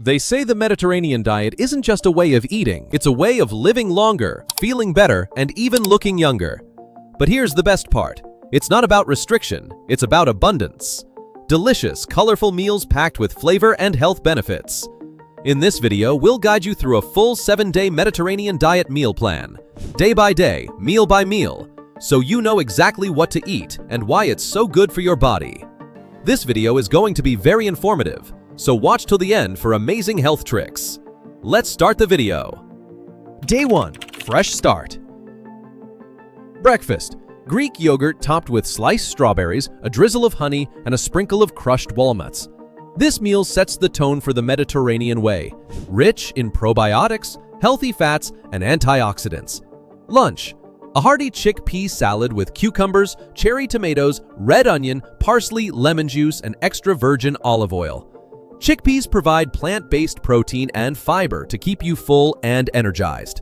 They say the Mediterranean diet isn't just a way of eating, it's a way of living longer, feeling better, and even looking younger. But here's the best part. It's not about restriction, it's about abundance. Delicious, colorful meals packed with flavor and health benefits. In this video, we'll guide you through a full 7-day Mediterranean diet meal plan, day by day, meal by meal, so you know exactly what to eat and why it's so good for your body. This video is going to be very informative, so watch till the end for amazing health tricks. Let's start the video. Day 1. Fresh start. Breakfast. Greek yogurt topped with sliced strawberries, a drizzle of honey, and a sprinkle of crushed walnuts. This meal sets the tone for the Mediterranean way, rich in probiotics, healthy fats, and antioxidants. Lunch. A hearty chickpea salad with cucumbers, cherry tomatoes, red onion, parsley, lemon juice, and extra virgin olive oil. Chickpeas provide plant-based protein and fiber to keep you full and energized.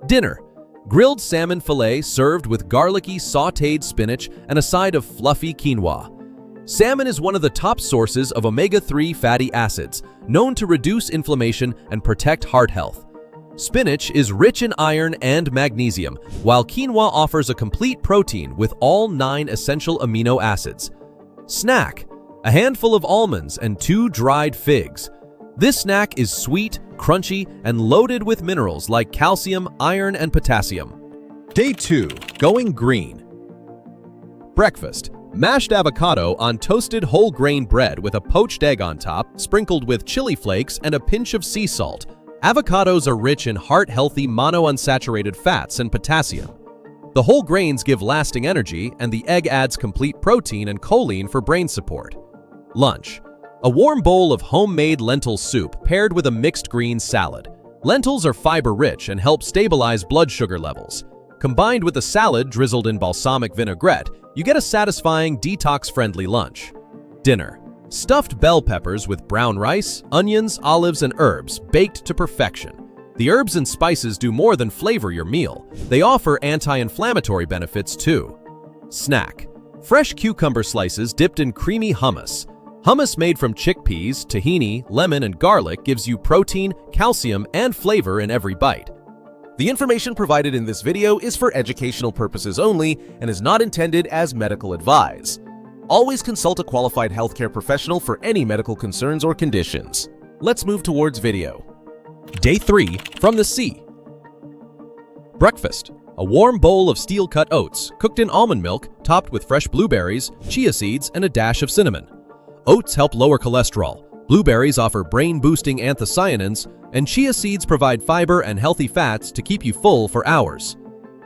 Dinner. Grilled salmon fillet served with garlicky sautéed spinach and a side of fluffy quinoa. Salmon is one of the top sources of omega-3 fatty acids, known to reduce inflammation and protect heart health. Spinach is rich in iron and magnesium, while quinoa offers a complete protein with all 9 essential amino acids. Snack. A handful of almonds and 2 dried figs. This snack is sweet, crunchy, and loaded with minerals like calcium, iron, and potassium. Day 2. Going green. Breakfast. Mashed avocado on toasted whole grain bread with a poached egg on top, sprinkled with chili flakes and a pinch of sea salt. Avocados are rich in heart-healthy monounsaturated fats and potassium. The whole grains give lasting energy, and the egg adds complete protein and choline for brain support. Lunch. A warm bowl of homemade lentil soup paired with a mixed green salad. Lentils are fiber-rich and help stabilize blood sugar levels. Combined with a salad drizzled in balsamic vinaigrette, you get a satisfying, detox-friendly lunch. Dinner. Stuffed bell peppers with brown rice, onions, olives, and herbs baked to perfection. The herbs and spices do more than flavor your meal. They offer anti-inflammatory benefits too. Snack. Fresh cucumber slices dipped in creamy hummus. Hummus made from chickpeas, tahini, lemon, and garlic gives you protein, calcium, and flavor in every bite. The information provided in this video is for educational purposes only and is not intended as medical advice. Always consult a qualified healthcare professional for any medical concerns or conditions. Let's move towards video. Day 3. From the sea. Breakfast. A warm bowl of steel-cut oats, cooked in almond milk, topped with fresh blueberries, chia seeds, and a dash of cinnamon. Oats help lower cholesterol, blueberries offer brain-boosting anthocyanins, and chia seeds provide fiber and healthy fats to keep you full for hours.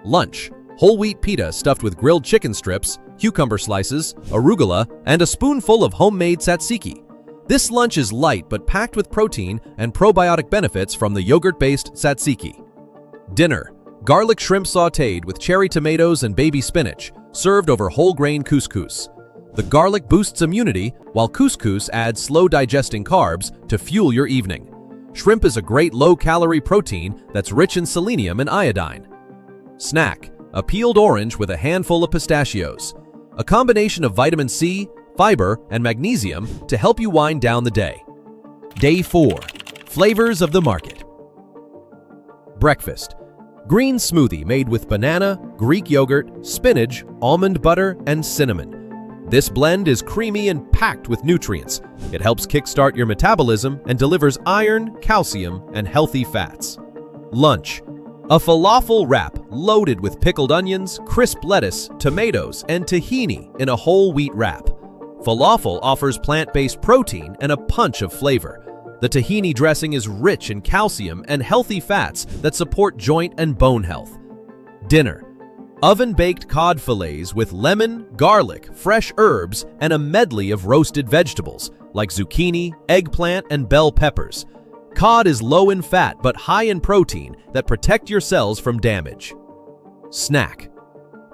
Lunch. Whole wheat pita stuffed with grilled chicken strips, cucumber slices, arugula, and a spoonful of homemade tzatziki. This lunch is light but packed with protein and probiotic benefits from the yogurt-based tzatziki. Dinner. Garlic shrimp sautéed with cherry tomatoes and baby spinach, served over whole grain couscous. The garlic boosts immunity, while couscous adds slow-digesting carbs to fuel your evening. Shrimp is a great low-calorie protein that's rich in selenium and iodine. Snack. A peeled orange with a handful of pistachios. A combination of vitamin C, fiber, and magnesium to help you wind down the day. Day 4. Flavors of the market. Breakfast. Green smoothie made with banana, Greek yogurt, spinach, almond butter, and cinnamon. This blend is creamy and packed with nutrients. It helps kickstart your metabolism and delivers iron, calcium, and healthy fats. Lunch. A falafel wrap loaded with pickled onions, crisp lettuce, tomatoes, and tahini in a whole wheat wrap. Falafel offers plant-based protein and a punch of flavor. The tahini dressing is rich in calcium and healthy fats that support joint and bone health. Dinner. Oven-baked cod fillets with lemon, garlic, fresh herbs, and a medley of roasted vegetables like zucchini, eggplant, and bell peppers. Cod is low in fat but high in protein that protect your cells from damage. Snack.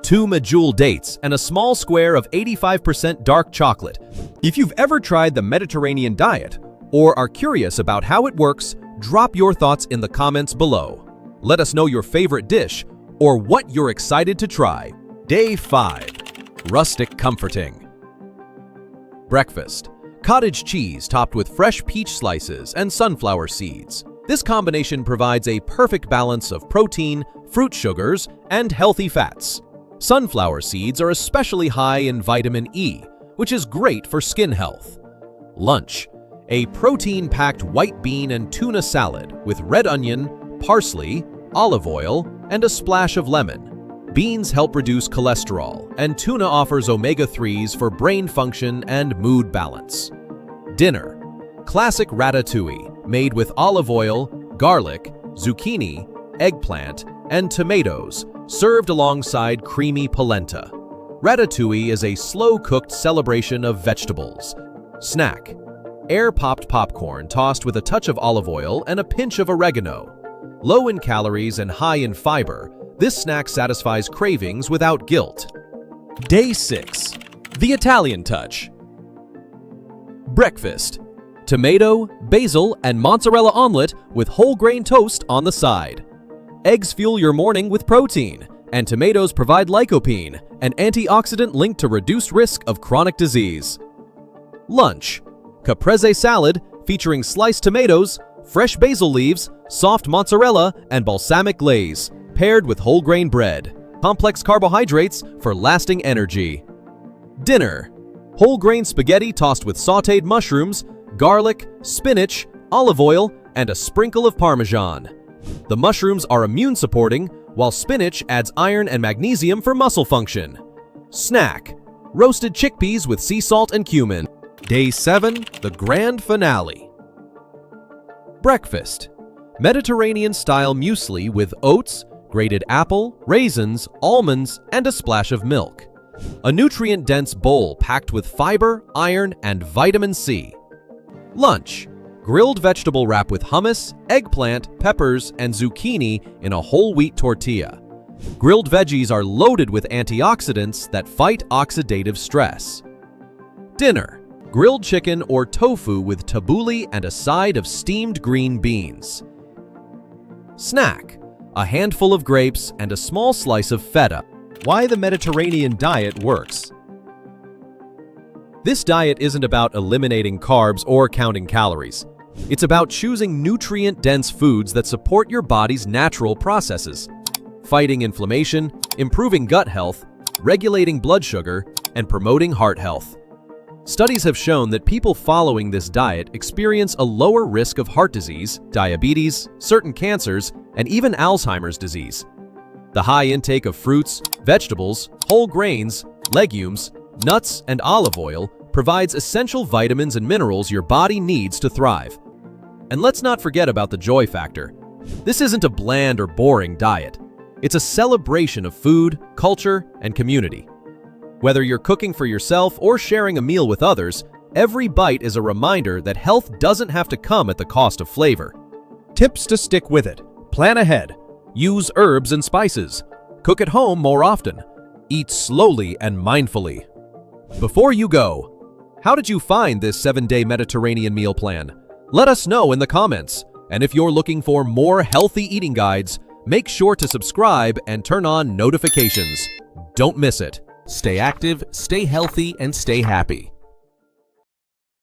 2 medjool dates and a small square of 85% dark chocolate. If you've ever tried the Mediterranean diet or are curious about how it works, drop your thoughts in the comments below. Let us know your favorite dish or what you're excited to try. Day 5. Rustic comforting. Breakfast. Cottage cheese topped with fresh peach slices and sunflower seeds. This combination provides a perfect balance of protein, fruit sugars, and healthy fats. Sunflower seeds are especially high in vitamin E, which is great for skin health. Lunch: a protein-packed white bean and tuna salad with red onion, parsley, olive oil, and a splash of lemon. Beans help reduce cholesterol, and tuna offers omega-3s for brain function and mood balance. Dinner: classic ratatouille, made with olive oil, garlic, zucchini, eggplant, and tomatoes, served alongside creamy polenta. Ratatouille is a slow-cooked celebration of vegetables. Snack: air-popped popcorn tossed with a touch of olive oil and a pinch of oregano. Low in calories and high in fiber, this snack satisfies cravings without guilt. Day 6. The Italian Touch. Breakfast: tomato, basil, and mozzarella omelet with whole grain toast on the side. Eggs fuel your morning with protein, and tomatoes provide lycopene, an antioxidant linked to reduced risk of chronic disease. Lunch: caprese salad featuring sliced tomatoes, fresh basil leaves, soft mozzarella, and balsamic glaze, paired with whole grain bread. Complex carbohydrates for lasting energy. Dinner: whole grain spaghetti tossed with sautéed mushrooms, garlic, spinach, olive oil, and a sprinkle of Parmesan. The mushrooms are immune-supporting, while spinach adds iron and magnesium for muscle function. Snack: roasted chickpeas with sea salt and cumin. Day 7, the grand finale. Breakfast: Mediterranean-style muesli with oats, grated apple, raisins, almonds, and a splash of milk. A nutrient-dense bowl packed with fiber, iron, and vitamin C. Lunch: grilled vegetable wrap with hummus, eggplant, peppers, and zucchini in a whole wheat tortilla. Grilled veggies are loaded with antioxidants that fight oxidative stress. Dinner: grilled chicken or tofu with tabbouleh and a side of steamed green beans. Snack: a handful of grapes and a small slice of feta. Why the Mediterranean diet works. This diet isn't about eliminating carbs or counting calories. It's about choosing nutrient-dense foods that support your body's natural processes, fighting inflammation, improving gut health, regulating blood sugar, and promoting heart health. Studies have shown that people following this diet experience a lower risk of heart disease, diabetes, certain cancers, and even Alzheimer's disease. The high intake of fruits, vegetables, whole grains, legumes, nuts, and olive oil provides essential vitamins and minerals your body needs to thrive. And let's not forget about the joy factor. This isn't a bland or boring diet. It's a celebration of food, culture, and community. Whether you're cooking for yourself or sharing a meal with others, every bite is a reminder that health doesn't have to come at the cost of flavor. Tips to stick with it: plan ahead, use herbs and spices, cook at home more often, eat slowly and mindfully. Before you go, how did you find this 7-day Mediterranean meal plan? Let us know in the comments. And if you're looking for more healthy eating guides, make sure to subscribe and turn on notifications. Don't miss it. Stay active, stay healthy, and stay happy.